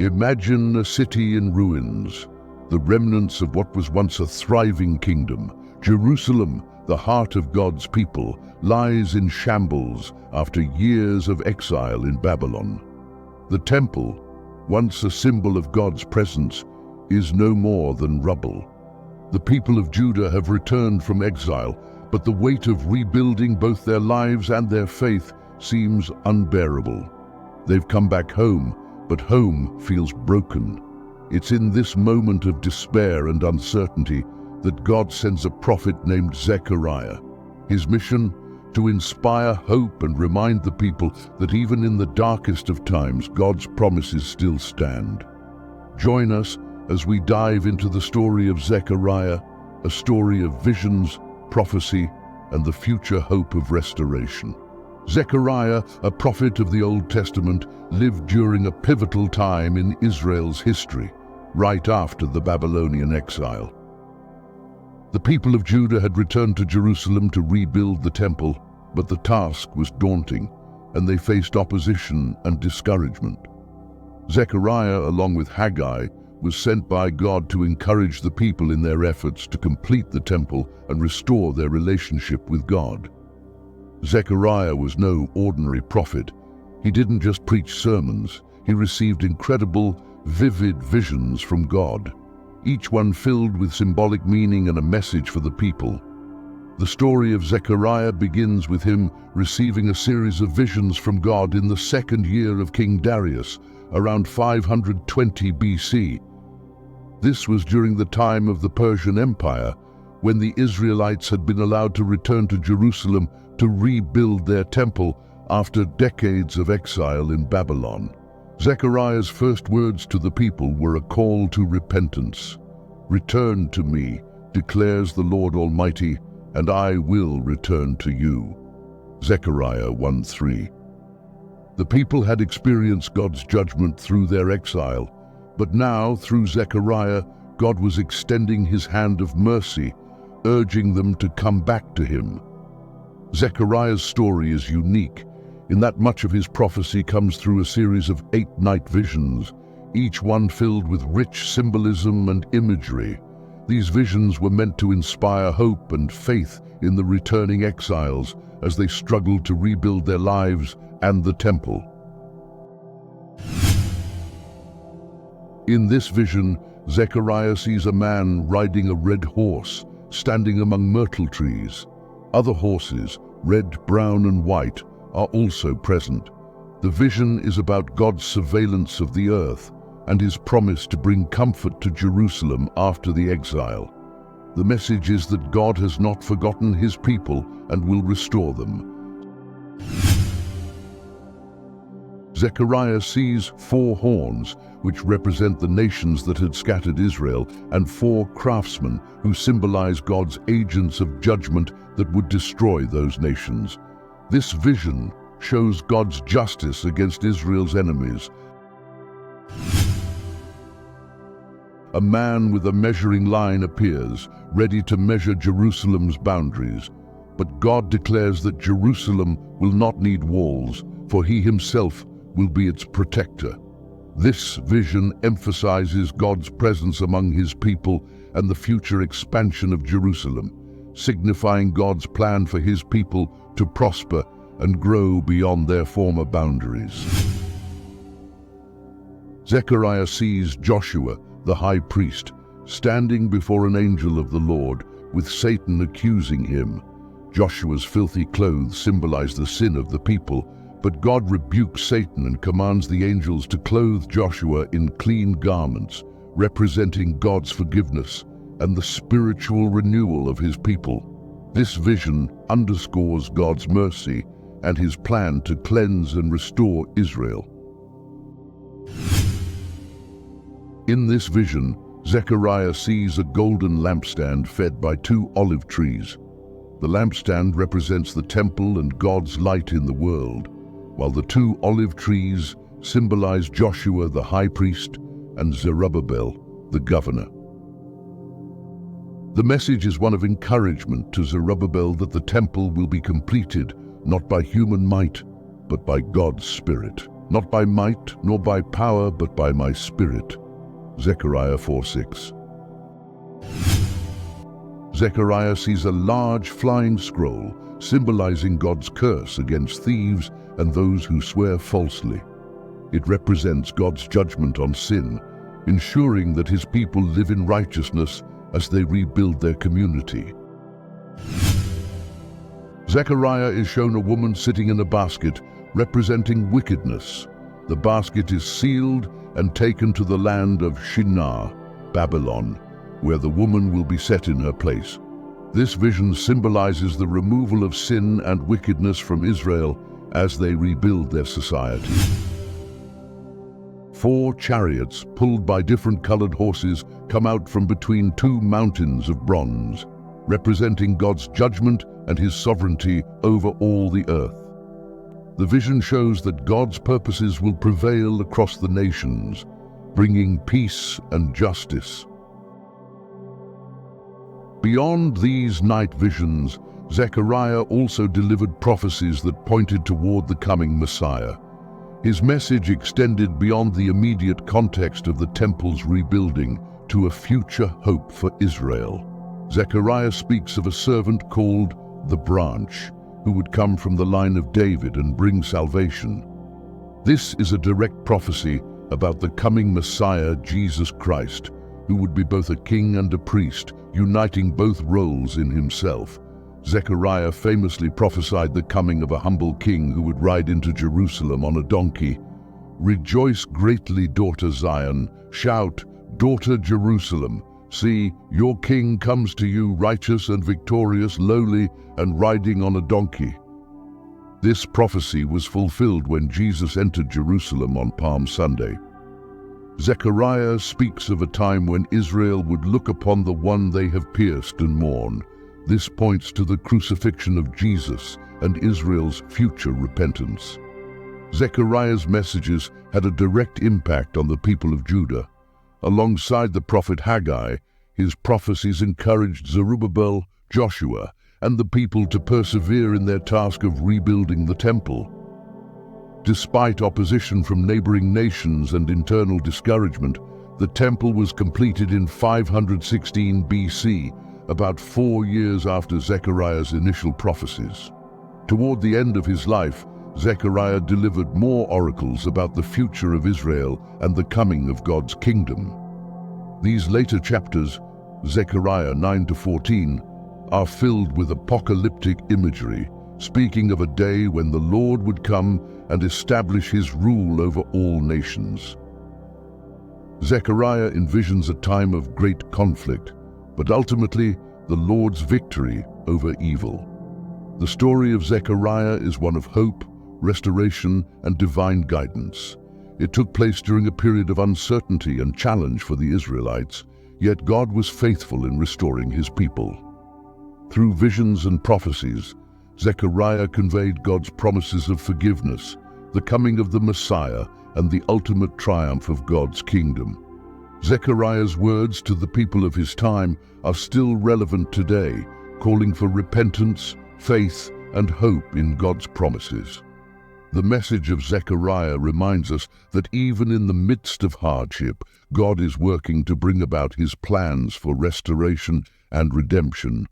Imagine a city in ruins, the remnants of what was once a thriving kingdom. Jerusalem, the heart of God's people, lies in shambles after years of exile in Babylon. The temple, once a symbol of God's presence, is no more than rubble. The people of Judah have returned from exile, but the weight of rebuilding both their lives and their faith seems unbearable. They've come back home, but home feels broken. It's in this moment of despair and uncertainty that God sends a prophet named Zechariah. His mission? To inspire hope and remind the people that even in the darkest of times, God's promises still stand. Join us as we dive into the story of Zechariah, a story of visions, prophecy, and the future hope of restoration. Zechariah, a prophet of the Old Testament, lived during a pivotal time in Israel's history, right after the Babylonian exile. The people of Judah had returned to Jerusalem to rebuild the temple, but the task was daunting, and they faced opposition and discouragement. Zechariah, along with Haggai, was sent by God to encourage the people in their efforts to complete the temple and restore their relationship with God. Zechariah was no ordinary prophet. He didn't just preach sermons. He received incredible, vivid visions from God, each one filled with symbolic meaning and a message for the people. The story of Zechariah begins with him receiving a series of visions from God in the second year of King Darius, around 520 BC. This was during the time of the Persian Empire, when the Israelites had been allowed to return to Jerusalem to rebuild their temple after decades of exile in Babylon. Zechariah's first words to the people were a call to repentance. "Return to me, declares the Lord Almighty, and I will return to you." Zechariah 1:3. The people had experienced God's judgment through their exile, but now, through Zechariah, God was extending his hand of mercy, urging them to come back to him. Zechariah's story is unique in that much of his prophecy comes through a series of 8 night visions, each one filled with rich symbolism and imagery. These visions were meant to inspire hope and faith in the returning exiles as they struggled to rebuild their lives and the temple. In this vision, Zechariah sees a man riding a red horse, standing among myrtle trees. Other horses, red, brown, and white, are also present. The vision is about God's surveillance of the earth and his promise to bring comfort to Jerusalem after the exile. The message is that God has not forgotten his people and will restore them. Zechariah sees 4 horns, which represent the nations that had scattered Israel, and 4 craftsmen who symbolize God's agents of judgment that would destroy those nations. This vision shows God's justice against Israel's enemies. A man with a measuring line appears, ready to measure Jerusalem's boundaries. But God declares that Jerusalem will not need walls, for he himself will be its protector. This vision emphasizes God's presence among his people and the future expansion of Jerusalem, signifying God's plan for his people to prosper and grow beyond their former boundaries. Zechariah sees Joshua, the high priest, standing before an angel of the Lord, with Satan accusing him. Joshua's filthy clothes symbolize the sin of the people, but God rebukes Satan and commands the angels to clothe Joshua in clean garments, representing God's forgiveness and the spiritual renewal of his people. This vision underscores God's mercy and his plan to cleanse and restore Israel. In this vision, Zechariah sees a golden lampstand fed by 2 olive trees. The lampstand represents the temple and God's light in the world, while the 2 olive trees symbolize Joshua the high priest and Zerubbabel the governor. The message is one of encouragement to Zerubbabel that the temple will be completed not by human might, but by God's Spirit. Not by might nor by power, but by my Spirit. Zechariah 4:6. Zechariah sees a large flying scroll symbolizing God's curse against thieves and those who swear falsely. It represents God's judgment on sin, ensuring that his people live in righteousness as they rebuild their community. Zechariah is shown a woman sitting in a basket representing wickedness. The basket is sealed and taken to the land of Shinar, Babylon, where the woman will be set in her place. This vision symbolizes the removal of sin and wickedness from Israel as they rebuild their society. 4 chariots, pulled by different colored horses, come out from between 2 mountains of bronze, representing God's judgment and his sovereignty over all the earth. The vision shows that God's purposes will prevail across the nations, bringing peace and justice. Beyond these night visions, Zechariah also delivered prophecies that pointed toward the coming Messiah. His message extended beyond the immediate context of the temple's rebuilding to a future hope for Israel. Zechariah speaks of a servant called the Branch, who would come from the line of David and bring salvation. This is a direct prophecy about the coming Messiah, Jesus Christ, who would be both a king and a priest, uniting both roles in himself. Zechariah famously prophesied the coming of a humble king who would ride into Jerusalem on a donkey. "Rejoice greatly, daughter Zion. Shout, daughter Jerusalem. See, your king comes to you righteous and victorious, lowly and riding on a donkey." This prophecy was fulfilled when Jesus entered Jerusalem on Palm Sunday. Zechariah speaks of a time when Israel would look upon the one they have pierced and mourn. This points to the crucifixion of Jesus and Israel's future repentance. Zechariah's messages had a direct impact on the people of Judah. Alongside the prophet Haggai, his prophecies encouraged Zerubbabel, Joshua, and the people to persevere in their task of rebuilding the temple. Despite opposition from neighboring nations and internal discouragement, the temple was completed in 516 BC, about 4 years after Zechariah's initial prophecies. Toward the end of his life, Zechariah delivered more oracles about the future of Israel and the coming of God's kingdom. These later chapters, Zechariah 9-14, are filled with apocalyptic imagery, speaking of a day when the Lord would come and establish his rule over all nations. Zechariah envisions a time of great conflict, but ultimately the Lord's victory over evil. The story of Zechariah is one of hope, restoration, and divine guidance. It took place during a period of uncertainty and challenge for the Israelites, yet God was faithful in restoring his people. Through visions and prophecies, Zechariah conveyed God's promises of forgiveness, the coming of the Messiah, and the ultimate triumph of God's kingdom. Zechariah's words to the people of his time are still relevant today, calling for repentance, faith, and hope in God's promises. The message of Zechariah reminds us that even in the midst of hardship, God is working to bring about his plans for restoration and redemption.